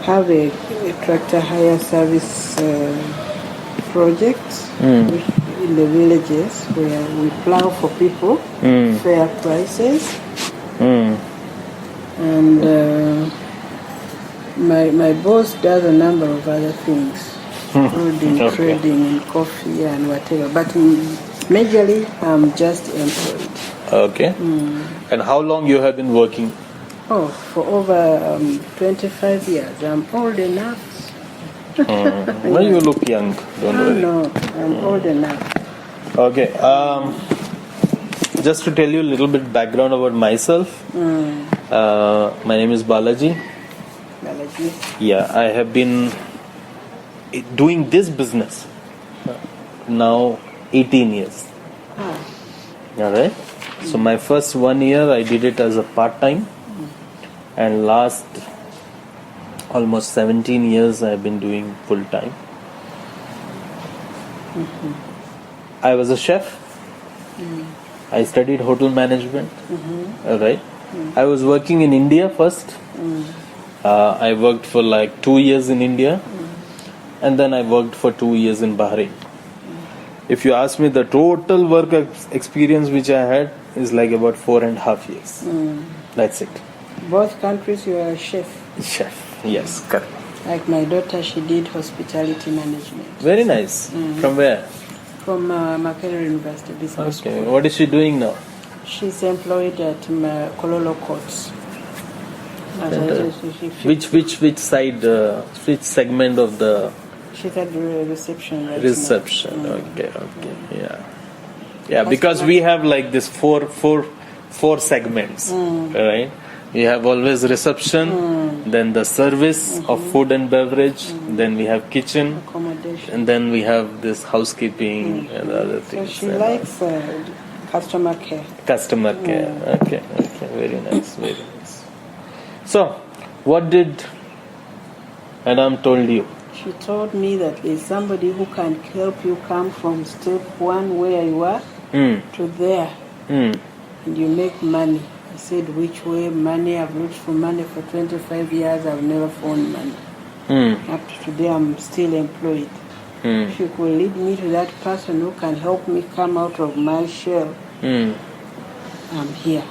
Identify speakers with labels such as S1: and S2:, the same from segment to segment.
S1: have a tractor hire service project in the villages where we plow for people, fair prices, and my boss does a number of other things, including trading in coffee and whatever. But majorly, I'm just employed.
S2: Okay. And how long you have been working?
S1: Oh, for over 25 years. I'm old enough.
S2: Well, you look young. Don't worry.
S1: No, I'm old enough.
S2: Okay. Just to tell you a little bit background about myself. My name is Balaji.
S1: Balaji.
S2: Yeah, I have been doing this business now 18 years. All right. So my first 1 year I did it as a part-time, and last almost 17 years I've been doing full-time. I was a chef. I studied hotel management. All right. I was working in India first. I worked for like 2 years in India, and then I worked for 2 years in Bahrain. If you ask me, the total work experience which I had is like about 4.5 years. That's it.
S1: Both countries, you are a chef.
S2: Chef, yes, correct.
S1: Like my daughter, she did hospitality management.
S2: Very nice. From where?
S1: From Makerere University Business
S2: Okay.
S1: School.
S2: What is she doing now?
S1: She's employed at Kololo Courts.
S2: Which side? Which segment of the
S1: She's at the reception right
S2: reception?
S1: now.
S2: Okay, yeah. Because we have like this four segments, right? We have always reception, then the service of food and beverage, then we have kitchen,
S1: Accommodation.
S2: and then we have this housekeeping and other
S1: So
S2: things.
S1: she likes customer care.
S2: Customer care. Okay, very nice. So, what did Madam told you?
S1: She told me that there's somebody who can help you come from step one where you are to there, and you make money. I said, which way money? I've looked for money for 25 years. I've never found money. Up to today, I'm still employed. If you could lead me to that person who can help me come out of my shell, I'm here.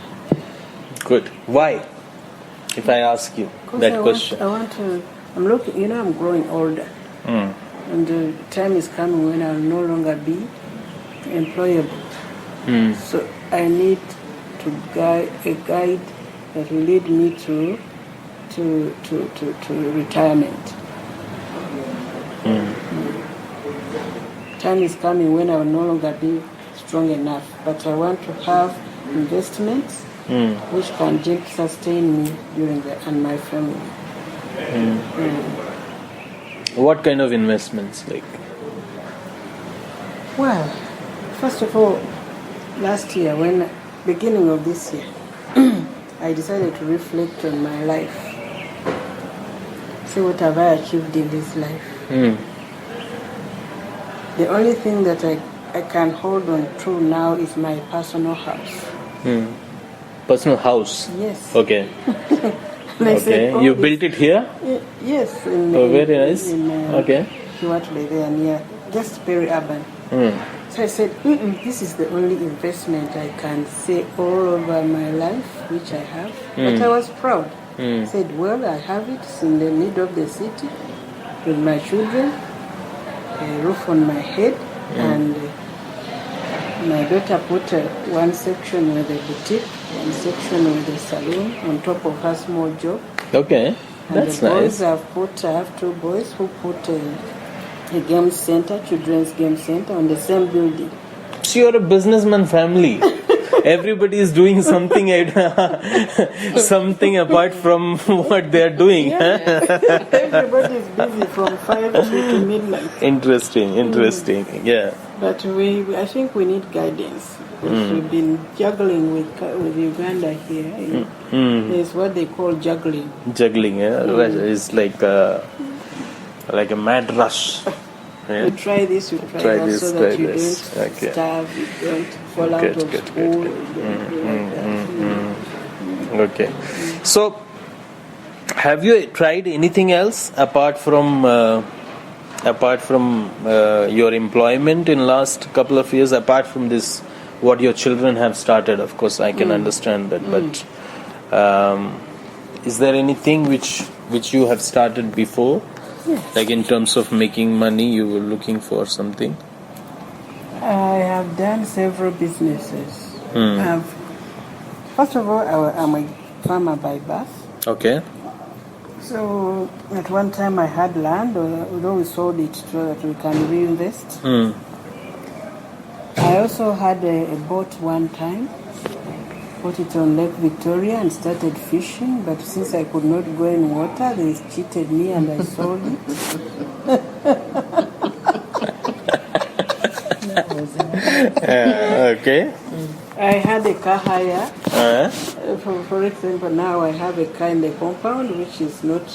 S2: Good. Why? If I ask you that question.
S1: I'm looking, I'm growing older. And the time is coming when I'll no longer be employable. So I need to guide a guide that will lead me to retirement. Time is coming when I will no longer be strong enough, but I want to have investments which can just sustain me and my family.
S2: What kind of investments, like?
S1: Well, first of all, last year, beginning of this year, I decided to reflect on my life. See what have I achieved in this life. The only thing that I can hold on to now is my personal house.
S2: Personal house?
S1: Yes.
S2: Okay.
S1: Okay. Said,
S2: You built it here?
S1: Yes.
S2: Very nice. Okay.
S1: Kiwatule there near, just very urban. So I said, this is the only investment I can say all over my life, which I have. But I was proud. I said, well, I have it. It's in the middle of the city with my children, a roof on my head, and my daughter put one section with a boutique, one section with a salon on top of her small job.
S2: Okay, that's
S1: the boys
S2: nice.
S1: I have two boys who put a game center, children's game center on the same building.
S2: So you're a businessman family. Everybody is doing something something apart from what they are doing.
S1: Yeah. Everybody is busy from 5 to midnight.
S2: Interesting. Yeah.
S1: But I think we need guidance. We've been juggling with Uganda here. It's what they call juggling.
S2: Juggling, yeah. It's like a mad rush. Yeah.
S1: You try this, you try that, so that you don't starve, you don't fall out of school.
S2: Okay. So, Have you tried anything else apart from your employment in last couple of years? Apart from this, what your children have started, of course, I can understand that. But is there anything which you have started before?
S1: Yes.
S2: Like in terms of making money, you were looking for something?
S1: I have done several businesses. First of all, I'm a farmer by birth.
S2: Okay.
S1: So at one time I had land, although we sold it so that we can reinvest. I also had a boat one time. Put it on Lake Victoria and started fishing, but since I could not go in water, they cheated me and I sold it.
S2: Okay.
S1: I had a car hire. For example, now I have a car in the compound which is not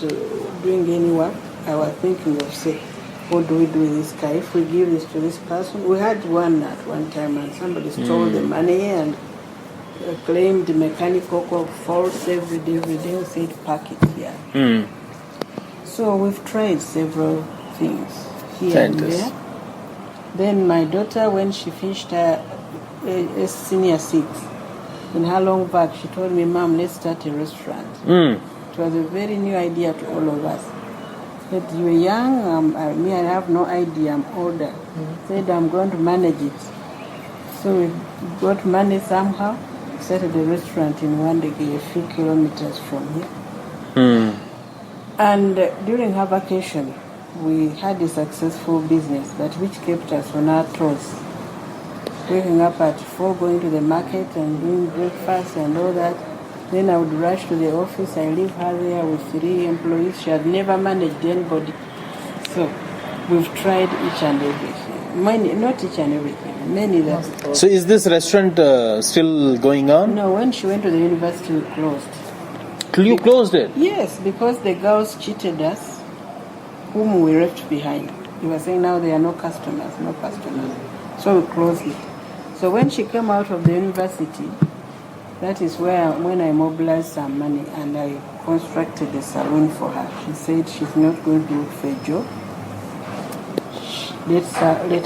S1: doing any work. I was thinking of, say, what do we do with this car? If we give this to this person, we had one at one time and somebody stole the money and claimed mechanical faults every day, said park it here. So we've tried several things here and there. Then my daughter, when she finished her senior six, in her long back, she told me, Mom, let's start a restaurant. It was a very new idea to all of us. Said, you're young, I have no idea, I'm older. Said, I'm going to manage it. So we got money somehow, started a restaurant in Wandegi, a few kilometers from here. And during her vacation, we had a successful business, but which kept us on our toes. Waking up at 4, going to the market and doing breakfast and all that. Then I would rush to the office. I leave her there with 3 employees. She had never managed anybody. So we've tried each and everything. Many, not each and everything, many that.
S2: So is this restaurant still going on?
S1: No, when she went to the university, we closed.
S2: You closed it?
S1: Yes, because the girls cheated us, whom we left behind. They were saying now there are no customers. So we closed it. So when she came out of the university, that is when I mobilized some money and I constructed a salon for her. She said she's not going to look for a job. Let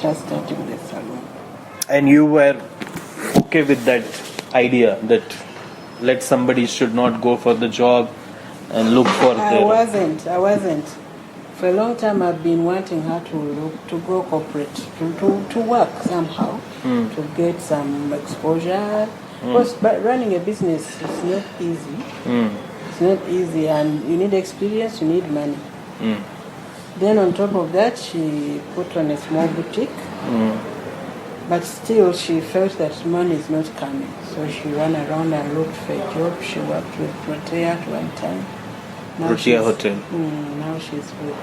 S1: her start with the salon.
S2: And you were okay with that idea that let somebody should not go for the job and look for
S1: I wasn't. For a long time I've been wanting her to go corporate, to work somehow, to get some exposure. Because running a business is not easy. It's not easy, and you need experience, you need money. Then on top of that, she put on a small boutique. But still, she felt that money is not coming. So she ran around and looked for a job. She worked with Protea at one time.
S2: Protea Hotel.
S1: Now she's with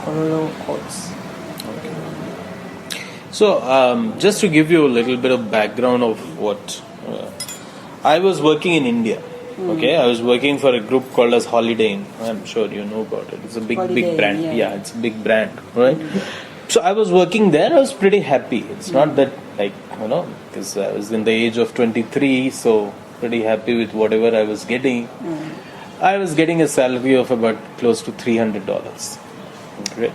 S1: Kololo Courts.
S2: So, just to give you a little bit of background of what I was working in India. Okay, I was working for a group called as Holiday Inn. I'm sure you know about it. It's a big brand. Yeah, it's a big brand, right? So I was working there. I was pretty happy. It's not that because I was in the age of 23, so pretty happy with whatever I was getting. I was getting a salary of about close to $300. Okay,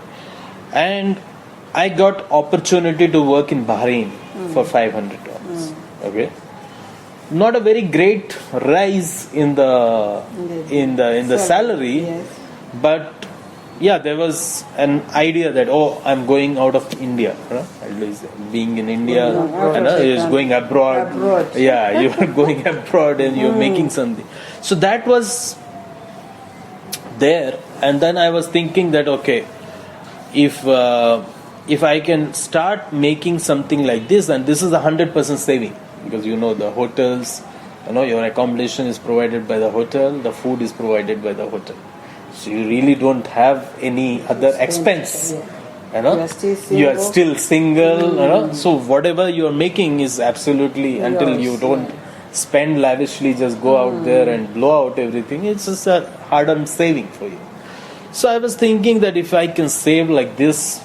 S2: and I got opportunity to work in Bahrain for $500. Okay, not a very great rise in the salary,
S1: yes.
S2: But yeah, there was an idea that I'm going out of India. At least being in India, is going abroad. Yeah, you are going abroad and you're making something. So that was there, and then I was thinking that okay, if I can start making something like this, and this is 100% saving, because the hotels, your accommodation is provided by the hotel, the food is provided by the hotel, so you really don't have any other expense. You are still single. So whatever you are making is absolutely until you don't spend lavishly, just go out there and blow out everything. It's just a hard-earned saving for you. So I was thinking that if I can save like this,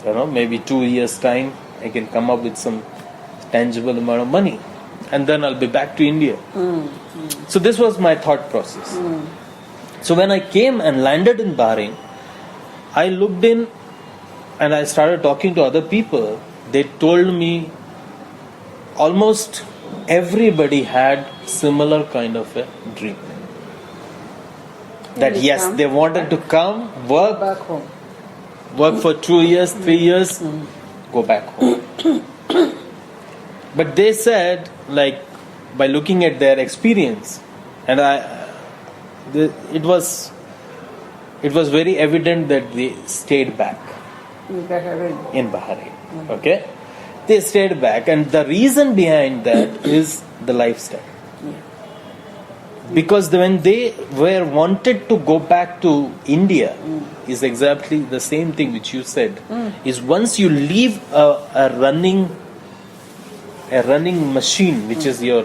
S2: maybe 2 years time, I can come up with some tangible amount of money. and then I'll be back to India. So this was my thought process. So when I came and landed in Bahrain, I looked in and I started talking to other people. They told me almost everybody had similar kind of a dream. That yes, they wanted to come,
S1: Back home.
S2: work for 2 years, 3 years, go back home. But they said, like, by looking at their experience, and it was very evident that they stayed back in Bahrain. Okay, they stayed back, and the reason behind that is the lifestyle. Because when they were wanted to go back to India, is exactly the same thing which you said. Is once you leave a running machine, which is your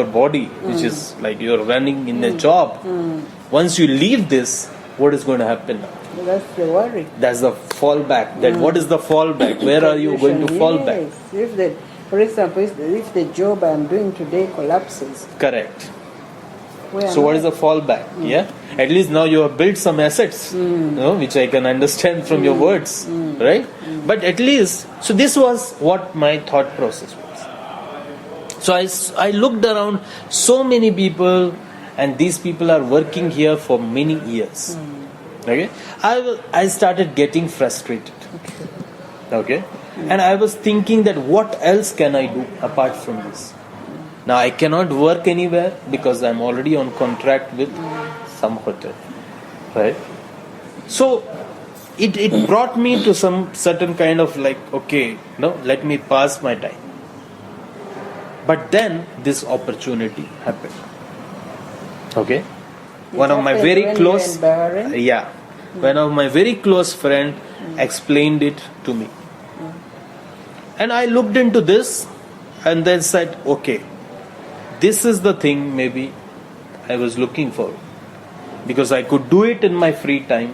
S2: body, which is like you're running in a job. Once you leave this, what is going to happen now?
S1: That's the worry.
S2: That's the fallback. That what is the fallback? Where are you going to fall back?
S1: For example, if the job I'm doing today collapses.
S2: Correct. So what is the fallback? Yeah, at least now you have built some assets, which I can understand from your words, right? But at least, so this was what my thought process was. So I looked around, so many people, and these people are working here for many years. Okay, I started getting frustrated. Okay, and I was thinking that what else can I do apart from this? Now I cannot work anywhere because I'm already on contract with some hotel, right? So it brought me to some certain kind of like, okay, no, let me pass my time. But then this opportunity happened. Okay, one of my very close, one of my very close friend explained it to me, and I looked into this, and then said, okay, this is the thing maybe I was looking for, because I could do it in my free time.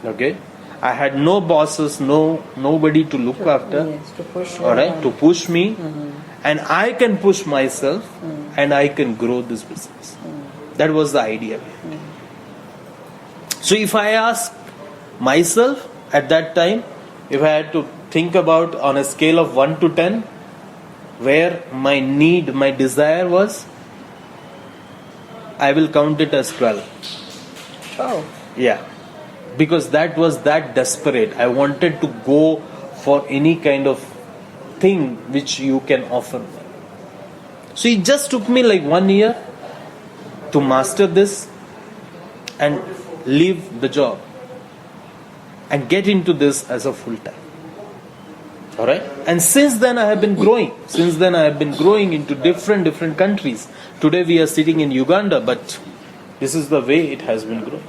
S2: Okay, I had no bosses, nobody to look after.
S1: Yes, to push.
S2: All right, to push me, and I can push myself, and I can grow this business. That was the idea. So if I ask myself at that time, if I had to think about on a scale of 1 to 10, where my need, my desire was, I will count it as 12.
S1: Oh.
S2: Yeah. Because that was that desperate. I wanted to go for any kind of thing which you can offer me. So it just took me like 1 year to master this and leave the job and get into this as a full time. Alright? And since then I have been growing. Since then I have been growing into different countries. Today we are sitting in Uganda, but this is the way it has been growing.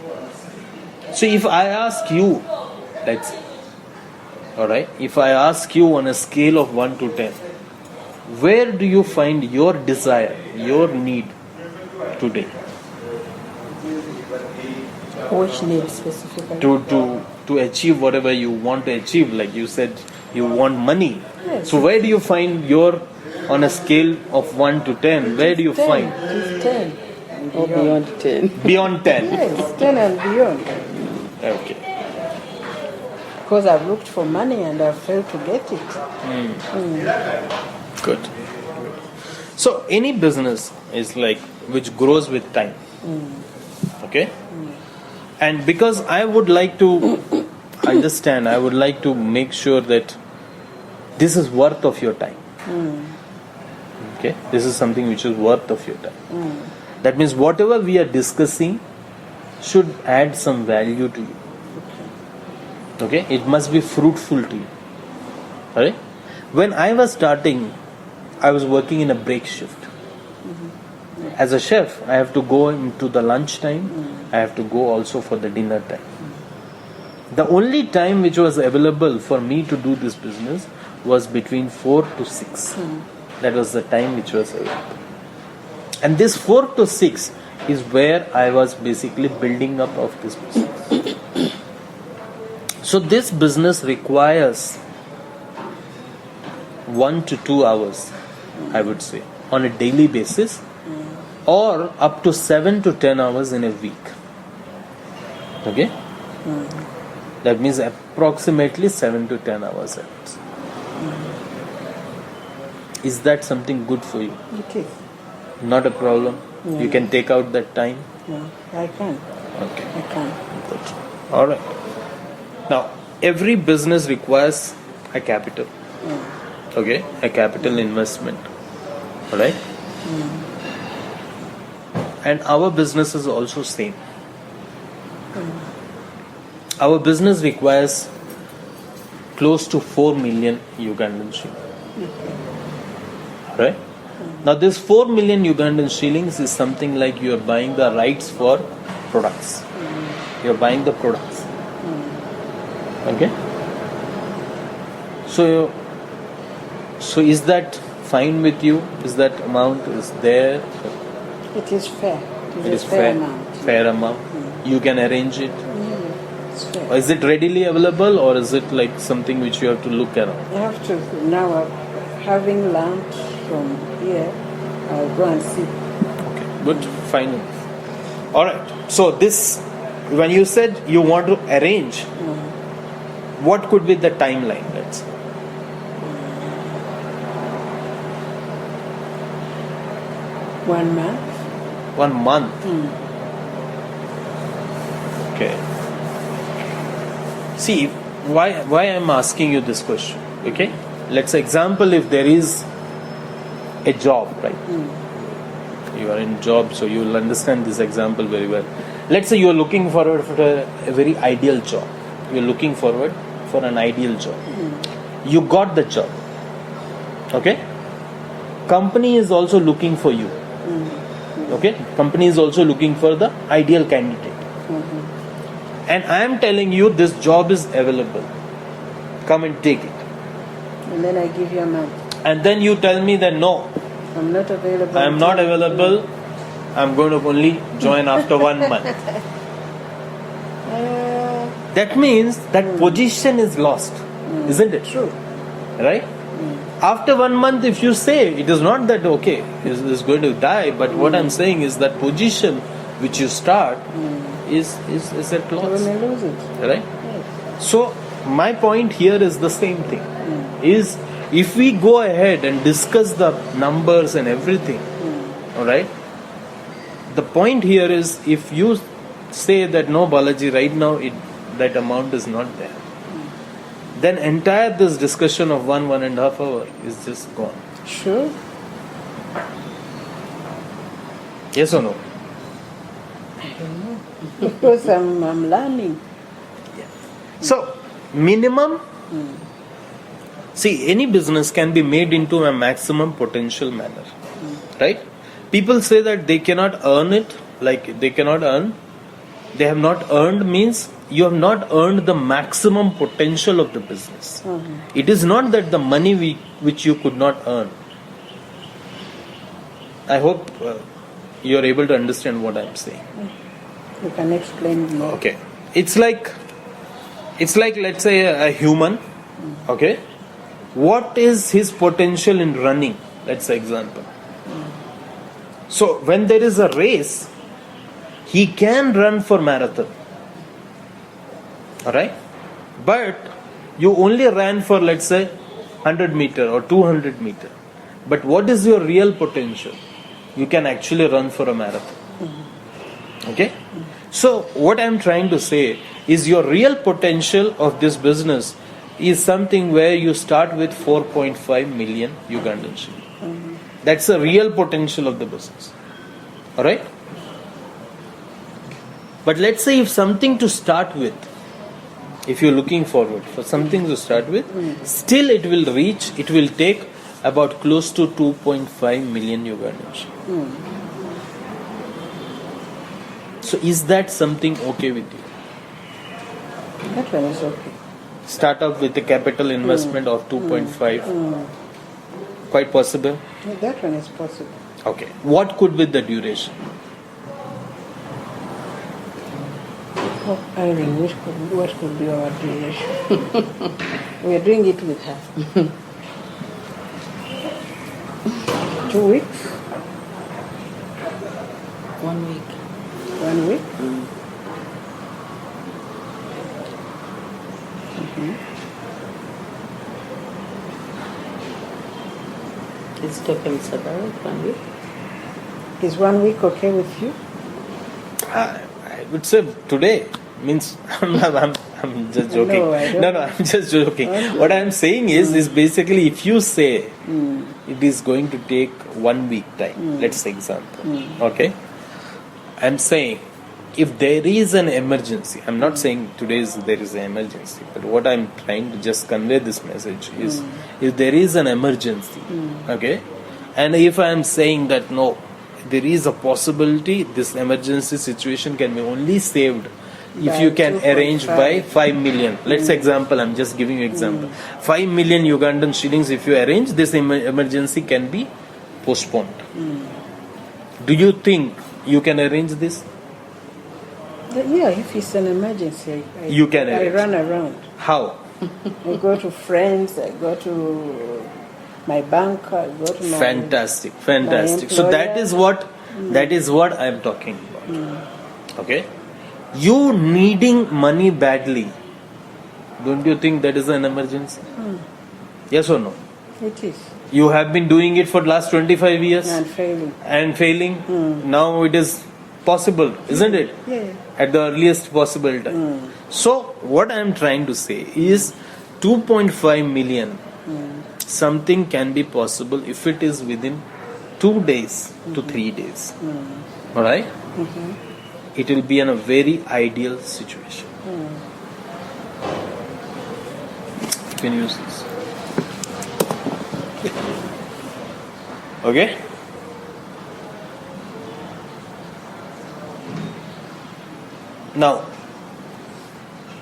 S2: So if I ask you, let's say, alright, if I ask you on a scale of 1 to 10, where do you find your desire, your need today?
S1: Which need specifically?
S2: To achieve whatever you want to achieve, like you said, you want money.
S1: Yes.
S2: So where do you find your, on a scale of 1 to 10, where do you find?
S1: It's 10.
S3: Or beyond 10.
S2: Beyond 10.
S1: Yes, 10 and beyond.
S2: Okay.
S1: Because I've looked for money and I've failed to get it.
S2: Good. So any business is like which grows with time. Okay? And because I would like to understand, I would like to make sure that this is worth of your time. Okay? This is something which is worth of your time. That means whatever we are discussing should add some value to you. Okay? It must be fruitful to you. Alright? When I was starting, I was working in a break shift. As a chef, I have to go into the lunch time. I have to go also for the dinner time. The only time which was available for me to do this business was between 4 to 6. That was the time which was available. And this 4 to 6 is where I was basically building up of this business. So this business requires 1 to 2 hours, I would say, on a daily basis, or up to 7 to 10 hours in a week. Okay? That means approximately 7 to 10 hours. Is that something good for you?
S1: It is.
S2: Not a problem?
S1: Yeah.
S2: You can take out that time?
S1: No, I can.
S2: Okay.
S1: I can.
S2: Good. All right. Now, every business requires a capital. Okay? A capital investment. All right? And our business is also same. Our business requires close to 4 million Ugandan shillings. Right? Now this 4 million Ugandan shillings is something like you are buying the rights for products. You are buying the products. Okay? So is that fine with you? Is that amount is there?
S1: It is fair.
S2: It is
S1: a fair amount.
S2: Fair amount. You can arrange it.
S1: It's fair.
S2: Or is it readily available, or is it like something which you have to look around?
S1: I have to now, having learned from here, I'll go and see.
S2: Okay, good, fine. All right. So this, when you said you want to arrange, what could be the timeline? Let's say.
S1: 1 month.
S2: 1 month. Okay. See, why I'm asking you this question? Okay. Let's say, example, if there is a job, right? You are in job, so you will understand this example very well. Let's say you are looking forward for a very ideal job. You are looking forward for an ideal job. You got the job. Okay? Company is also looking for you. Okay? Company is also looking for the ideal candidate. And I am telling you this job is available. Come and take it.
S1: And then I give you a month.
S2: And then you tell me that no,
S1: I'm not available.
S2: I am not available. I'm going to only join after 1 month. That means that position is lost, isn't it?
S1: True.
S2: Right? After 1 month, if you say, it is not that okay, is going to die, but what I'm saying is that position which you start is at
S1: You
S2: loss.
S1: may lose it.
S2: Right?
S1: Yes.
S2: So my point here is the same thing. Is if we go ahead and discuss the numbers and everything, alright? The point here is if you say that no, Balaji, right now that amount is not there, then entire this discussion of 1.5 hour is just gone.
S1: Sure.
S2: Yes or no?
S1: Because I'm learning.
S2: So minimum, see, any business can be made into a maximum potential manner, right? People say that they cannot earn it, like they cannot earn. They have not earned means you have not earned the maximum potential of the business. It is not that the money which you could not earn. I hope you are able to understand what I am saying.
S1: You can explain more.
S2: Okay, it's like let's say a human. Okay, what is his potential in running? Let's say example. So when there is a race, he can run for marathon. Alright? But you only ran for, let's say, 100 meter or 200 meter. But what is your real potential? You can actually run for a marathon. Okay? So what I'm trying to say is your real potential of this business is something where you start with 4.5 million Ugandan shillings. That's the real potential of the business. Alright? But let's say if something to start with, if you're looking forward for something to start with, still it will take about close to 2.5 million Ugandan shillings. So is that something okay with you?
S1: That one is okay.
S2: Start up with a capital investment of 2.5. Quite possible?
S1: That one is possible.
S2: Okay. What could be the duration?
S1: Oh, Irene, what could be our duration? We are doing it with her. 2 weeks?
S3: 1 week.
S1: 1 week?
S3: It's okay, Mr. Barrett, 1 week.
S1: Is 1 week okay with you?
S2: I would say today means I'm just joking.
S1: No, I don't.
S2: No, I'm just joking.
S1: Okay.
S2: What I'm saying is basically if you say it is going to take 1 week time, let's say example, okay? I'm saying if there is an emergency, I'm not saying there is an emergency, but what I'm trying to just convey this message is if there is an emergency, okay, and if I'm saying that no, there is a possibility this emergency situation can be only saved if
S1: By
S2: you can
S1: 2.5.
S2: arrange by 5 million. Let's say example, I'm just giving you example. 5 million Ugandan shillings, if you arrange, this emergency can be postponed. Do you think you can arrange this?
S1: Yeah, if it's an emergency,
S2: You can
S1: I
S2: arrange.
S1: run around.
S2: How?
S1: I go to friends, I go to my bank, I go to my...
S2: Fantastic. So that is what I'm talking about. Okay? You needing money badly, don't you think that is an emergency? Yes or no?
S1: It is.
S2: You have been doing it for last 25 years
S1: And failing.
S2: Now it is possible, isn't it?
S1: Yeah.
S2: At the earliest possible time. So what I am trying to say is 2.5 million something can be possible if it is within 2 days to 3 days. Alright? It will be in a very ideal situation. You can use this. Okay? Now,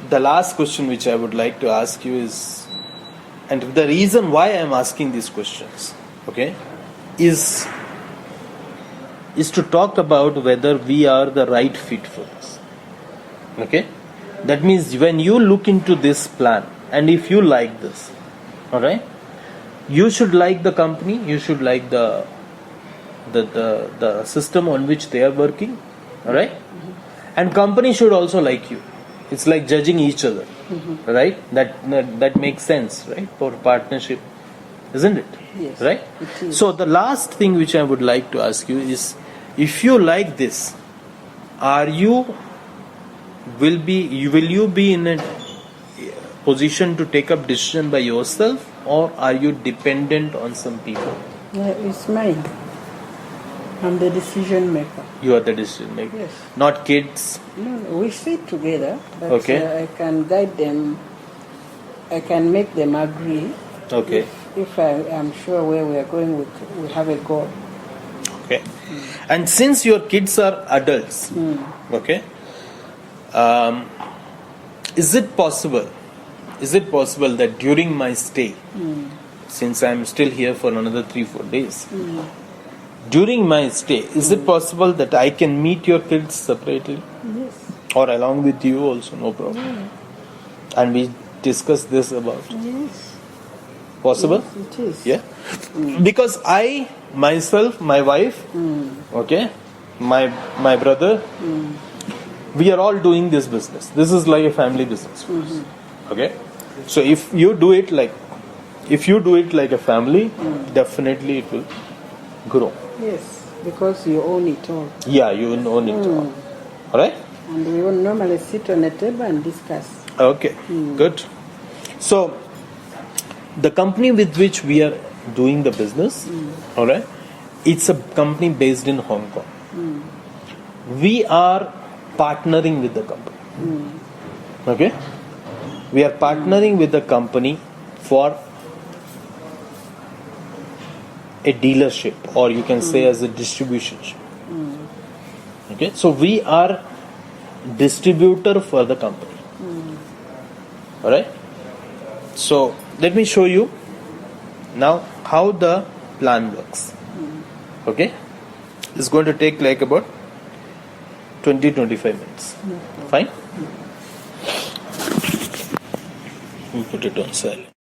S2: the last question which I would like to ask you is, and the reason why I am asking these questions, okay, is to talk about whether we are the right fit for this. Okay? That means when you look into this plan, and if you like this, alright, you should like the company, you should like the system on which they are working, alright? And company should also like you. It's like judging each other, right? That makes sense, right? For partnership, isn't it?
S1: Yes,
S2: right?
S1: it is.
S2: So the last thing which I would like to ask you is, if you like this, will you be in a position to take up decision by yourself, or are you dependent on some people?
S1: Yeah, it's mine. I'm the decision maker.
S2: You are the decision maker,
S1: Yes.
S2: not kids.
S1: No, we sit together, but
S2: Okay.
S1: I can guide them. I can make them agree.
S2: Okay.
S1: If I am sure where we are going, we have a goal.
S2: Okay. And since your kids are adults, okay, is it possible that during my stay, since I'm still here for another 3-4 days, during my stay, is it possible that I can meet your kids separately?
S1: Yes.
S2: Or along with you also, no problem. And we discuss this about.
S1: Yes.
S2: Possible?
S1: Yes, it is.
S2: Yeah. Because I myself, my wife, okay, my brother, we are all doing this business. This is like a family business for us. Okay. So if you do it like a family, definitely it will grow.
S1: Yes, because you own it all.
S2: Yeah, you own it all. Alright?
S1: And we will normally sit on a table and discuss.
S2: Okay, good. So, the company with which we are doing the business, alright, it's a company based in Hong Kong. We are partnering with the company. Okay? We are partnering with the company for a dealership, or you can say as a distribution ship. Okay? So, we are distributor for the company. Alright? So, let me show you now how the plan works. Okay? It's going to take like about 20-25 minutes. Fine? We put it on silent.